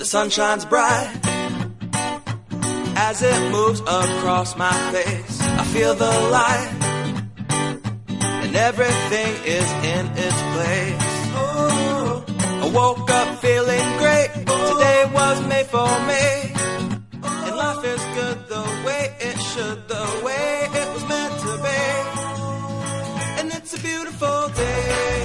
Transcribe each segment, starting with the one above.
sun shines bright as it moves across my face. I feel the light and everything is in its place. Oh, I woke up feeling great. Today was made for me. And life is good the way it should, the way it was meant to be. And it's a beautiful day.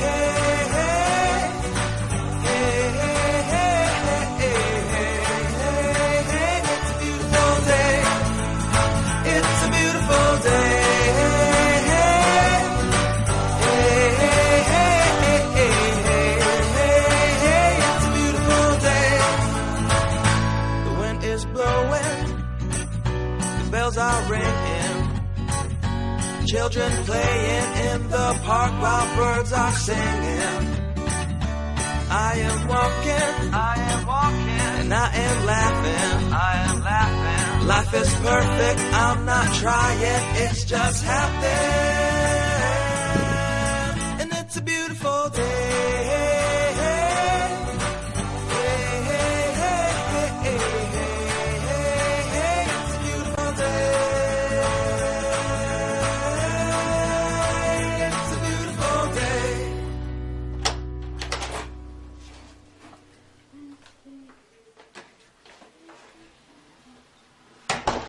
Are ringing, children playing in the park while birds are singing. I am walking, and I am laughing, Life is perfect, I'm not trying, it's just happening.